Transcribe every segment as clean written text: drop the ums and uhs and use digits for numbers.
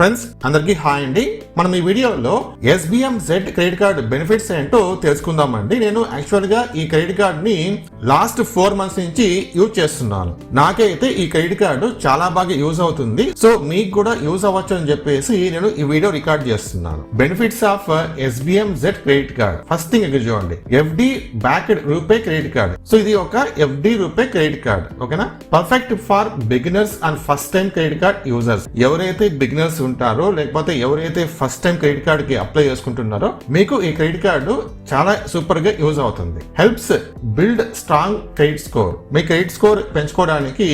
Friends అందరికీ hi అండి. మనం ఈ వీడియోలో SBMZ క్రెడిట్ కార్డ్ బెనిఫిట్స్ ఏంటో తెలుసుకుందామండి. నేను యాక్చువల్ గా ఈ క్రెడిట్ కార్డ్ ని లాస్ట్ 4 months నుంచి యూజ్ చేస్తున్నాను. నాకైతే ఈ క్రెడిట్ కార్డు చాలా బాగా యూజ్ అవుతుంది. సో మీకు కూడా యూజ్ అవ్వచ్చు అని చెప్పేసి నేను ఈ వీడియో రికార్డ్ చేస్తున్నాను. Benefits of SBMZ credit card. First thing ఇక్కడ చూడండి, FD backed RuPay credit card. So ఇది ఒక FD రూపే క్రెడిట్ కార్డ్, ఓకేనా? Perfect for beginners and first time credit card users. ఎవరైతే బిగినర్స్ ఉంటారో లేకపోతే ఎవరైతే ఫస్ట్ టైం క్రెడిట్ కార్డ్ కి అప్లై చేసుకుంటున్నారో మీకు ఈ క్రెడిట్ కార్డు చాలా సూపర్ గా యూజ్ అవుతుంది. Helps build strong credit score. మీ క్రెడిట్ స్కోర్ పెంచుకోవడానికి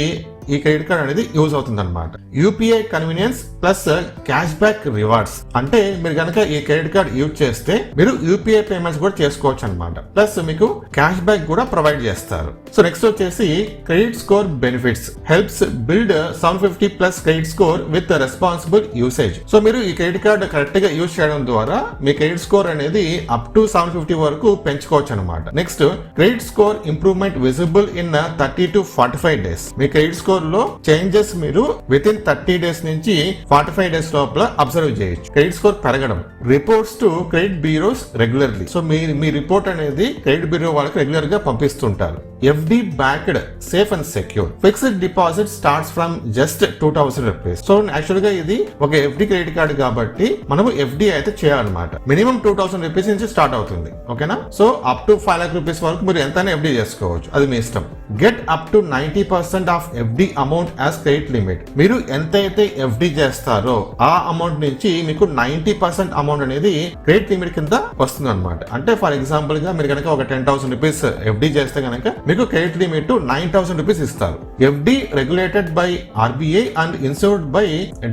ఈ క్రెడిట్ కార్డ్ అనేది యూజ్ అవుతుంది అనమాట. UPI convenience plus cash back rewards. అంటే మీరు కనుక ఈ క్రెడిట్ కార్డ్ యూజ్ చేస్తే మీరు యూపీఐ పేమెంట్స్ కూడా చేసుకోవచ్చు అనమాట. ప్లస్ మీకు క్యాష్ బ్యాక్ కూడా ప్రొవైడ్ చేస్తారు. సో నెక్స్ట్ వచ్చేసి credit score benefits. Helps build 750+ credit score with responsible usage. So మీరు ఈ క్రెడిట్ కార్డ్ కరెక్ట్ గా యూజ్ చేయడం ద్వారా మీ క్రెడిట్ స్కోర్ అనేది అప్ టు 750 వరకు పెంచుకోవచ్చు అనమాట. Next credit score improvement visible in 30 to 45 days. Me credit score లో చేంజెస్ మీరు విత్ ఇన్ 30 days నుంచి 45 days లోపల అబ్జర్వ్ చేయొచ్చు. క్రెడిట్ స్కోర్ పెరగడం. Reports to credit bureaus regularly. So me report అనేది క్రెడిట్ బ్యూరో వాళ్ళకి రెగ్యులర్ గా పంపిస్తుంటారు. FD backed safe and secure. Fixed deposit starts from just 2000 rupees. So actual గా ఇది ఒక FD క్రెడిట్ కార్డ్ కాబట్టి మనము FD అయితే చేయాలన్నమాట. మినిమం 2000 రూపీస్ నుంచి స్టార్ట్ అవుతుంది, ఓకేనా? So up to 5 lakh rupees వరకు మీరు ఎంతైనా FD చేసుకోవచ్చు, అది మీ ఇష్టం. Get up to 90% of FD amount as credit limit. మీరు ఎంతైతే FD చేస్తారో ఆ అమౌంట్ నుంచి మీకు 90% అమౌంట్ అనేది క్రెడిట్ లిమిట్ కింద వస్తుంది అనమాట. అంటే ఫర్ ఎగ్జాంపుల్ గా మీరు కనుక ఒక 10,000 రూపీస్ FD చేస్తే కనుక మీకు క్రెడిట్ లిమిట్ 9,000 రూపీస్ ఇస్తారు. FD regulated by RBI and insured by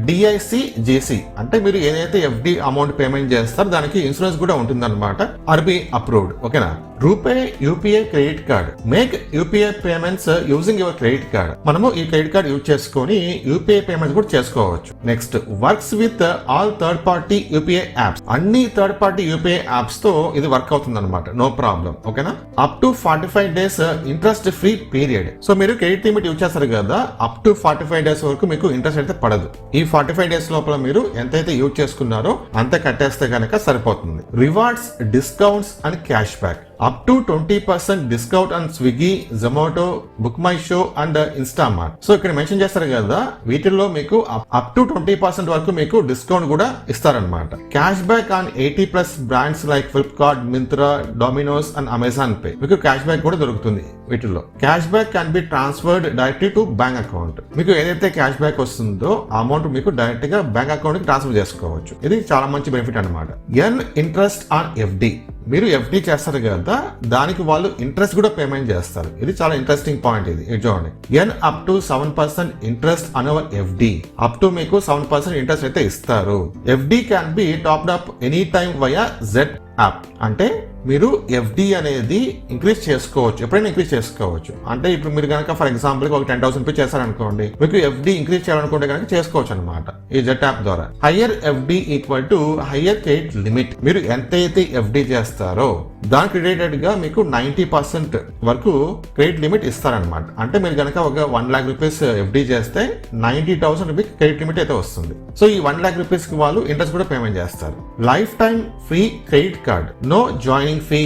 DICGC. అంటే మీరు ఏదైతే FD అమౌంట్ పేమెంట్ చేస్తారో దానికి ఇన్సూరెన్స్ కూడా ఉంటుంది అనమాట. RBI అప్రూవ్డ్, ఓకేనా? RuPay UPI credit card. Make UPI payments using your credit card. మనము ఈ క్రెడిట్ కార్డ్ యూజ్ చేసుకొని UPI పేమెంట్స్ కూడా చేసుకోవచ్చు. Next works with all third party UPI apps. అన్ని థర్డ్ పార్టీ UPI యాప్స్ తో ఇది వర్క్ అవుతుంది అనమాట, నో ప్రాబ్లం, ఓకేనా? Up to 45 days interest free period. So మీరు క్రెడిట్ లిమిట్ యూజ్ చేస్తారు కదా, అప్ టు 45 days వరకు మీకు ఇంట్రెస్ట్ అయితే పడదు. ఈ 45 days లోపల మీరు ఎంతైతే యూజ్ చేసుకున్నారో అంతే కట్టేస్తే కనుక సరిపోతుంది. Rewards, discounts and cash back. Up to 20% discount on Swiggy, Zomato, book my show and Instamart. So ఇక్కడ మెన్షన్ చేస్తారు కదా, వీటిల్లో మీకు అప్ టు 20% వరకు మీకు డిస్కౌంట్ కూడా ఇస్తారనమాట. Cash back on 80+ brands like Flipkart, Myntra, Domino's and Amazon pay. మీకు క్యాష్ బ్యాక్ కూడా దొరుకుతుంది వీటిల్లో. Cash back can be transferred directly to bank account. మీకు ఏదైతే క్యాష్ బ్యాక్ వస్తుందో ఆ అమౌంట్ మీకు డైరెక్ట్ గా బ్యాంక్ అకౌంట్ కి ట్రాన్స్ఫర్ చేసుకోవచ్చు. ఇది చాలా మంచి బెనిఫిట్ అనమాట. Earn interest on FD. మీరు FD చేస్తారు కదా, దానికి వాళ్ళు ఇంట్రెస్ట్ కూడా పేమెంట్ చేస్తారు. ఇది చాలా ఇంట్రెస్టింగ్ పాయింట్. ఇది చూడండి, earn up to 7% interest on hour FD. Up to మీకు 7% ఇంట్రెస్ట్ అయితే ఇస్తారు. FD can be topped up any time via Z app. అంటే మీరు FD అనేది ఇంక్రీజ్ చేసుకోవచ్చు, ఎప్పుడైనా ఇంక్రీజ్ చేసుకోవచ్చు. అంటే ఇప్పుడు మీరు కనుక ఫర్ ఎగ్జాంపుల్ ఒక 10,000 రూపీస్ చేశారనుకోండి, మీకు FD ఇంక్రీజ్ చేయాలనుకుంటే కనుక చేసుకోవచ్చు అనమాట ఈ Z యాప్ ద్వారా. Higher FD equal to higher credit limit. మీరు ఎంతైతే FD చేస్తారో దానికి రిలేటెడ్ గా మీకు 90% వరకు క్రెడిట్ లిమిట్ ఇస్తారనమాట. అంటే మీరు కనుక ఒక 1 lakh రూపీస్ FD చేస్తే 90,000 రూపీస్ క్రెడిట్ లిమిట్ అయితే వస్తుంది. సో ఈ 1 lakh రూపీస్ కి వాళ్ళు ఇంట్రెస్ట్ కూడా పేమెంట్ చేస్తారు. Life time free credit card. No joining fee,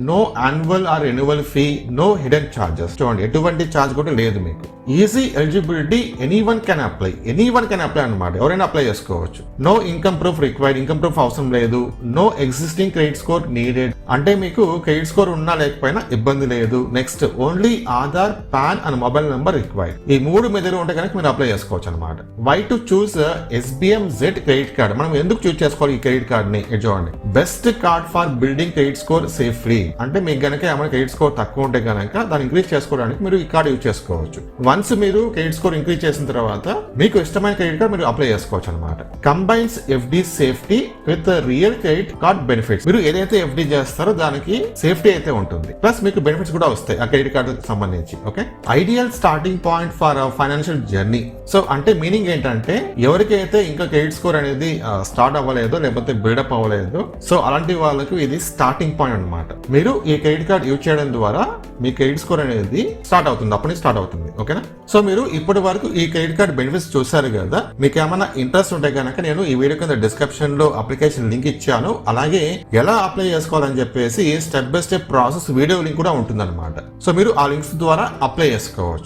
no annual or renewal fee, no hidden charges. చూడండి, ఎటువంటి చార్జ్ కూడా లేదు మీకు. Easy eligibility, anyone can apply. Anyone can apply అనమాట, ఎవరైనా అప్లై చేసుకోవచ్చు. No income proof required. Income proof అవసరం లేదు. No existing credit score needed. అంటే మీకు క్రెడిట్ స్కోర్ ఉన్నా లేకపోయినా ఇబ్బంది లేదు. Next only Aadhaar, PAN and mobile number required. ఈ 3 మీద ఉంటే కనుక మీరు అప్లై చేసుకోవచ్చు అనమాట. Why to choose SBMZ credit card. మనం ఎందుకు చూస్ చేసుకోవాలి ఈ క్రెడిట్ కార్డ్ ని? చూడండి, best card for building credit score safely. అంటే మీకు గనక ఏమైనా క్రెడిట్ స్కోర్ తక్కువ ఉంటే కనుక దాన్ని ఇంక్రీజ్ చేసుకోవడానికి మీరు ఈ కార్డ్ యూజ్ చేసుకోవచ్చు. వన్స్ మీరు క్రెడిట్ స్కోర్ ఇంక్రీజ్ చేసిన తర్వాత మీకు ఇష్టమైన క్రెడిట్ కార్డ్ మీరు అప్లై చేసుకోవచ్చు అనమాట. Combines FD safety with real credit card benefits. మీరు ఏదైతే FD చేస్తారో దానికి మనకి సేఫ్టీ అయితే ఉంటుంది, ప్లస్ మీకు బెనిఫిట్స్ కూడా వస్తాయి ఆ క్రెడిట్ కార్డు సంబంధించి. Okay, ideal starting point for financial journey. So అంటే మీనింగ్ ఏంటంటే ఎవరికైతే ఇంకా క్రెడిట్ స్కోర్ అనేది స్టార్ట్ అవ్వలేదు లేకపోతే బిల్డప్ అవ్వలేదు, సో అలాంటి వాళ్ళకి ఇది స్టార్టింగ్ పాయింట్ అన్నమాట. మీరు ఈ క్రెడిట్ కార్డ్ యూజ్ చేయడం ద్వారా మీ క్రెడిట్ స్కోర్ అనేది స్టార్ట్ అవుతుంది, అప్పటి స్టార్ట్ అవుతుంది. ఓకేనా, సో మీరు ఇప్పటి వరకు ఈ క్రెడిట్ కార్డ్ బెనిఫిట్స్ చూసారు కదా, మీకు ఏమైనా ఇంట్రెస్ట్ ఉంటే కనుక నేను ఈ వీడియో కింద డిస్క్రిప్షన్ లో అప్లికేషన్ లింక్ ఇచ్చాను, అలాగే ఎలా అప్లై చేసుకోవాలని చెప్పేసి step by step process video link కూడా ఉంటుందన్నమాట. సో మీరు ఆ లింక్స్ ద్వారా అప్లై చేసుకోవచ్చు.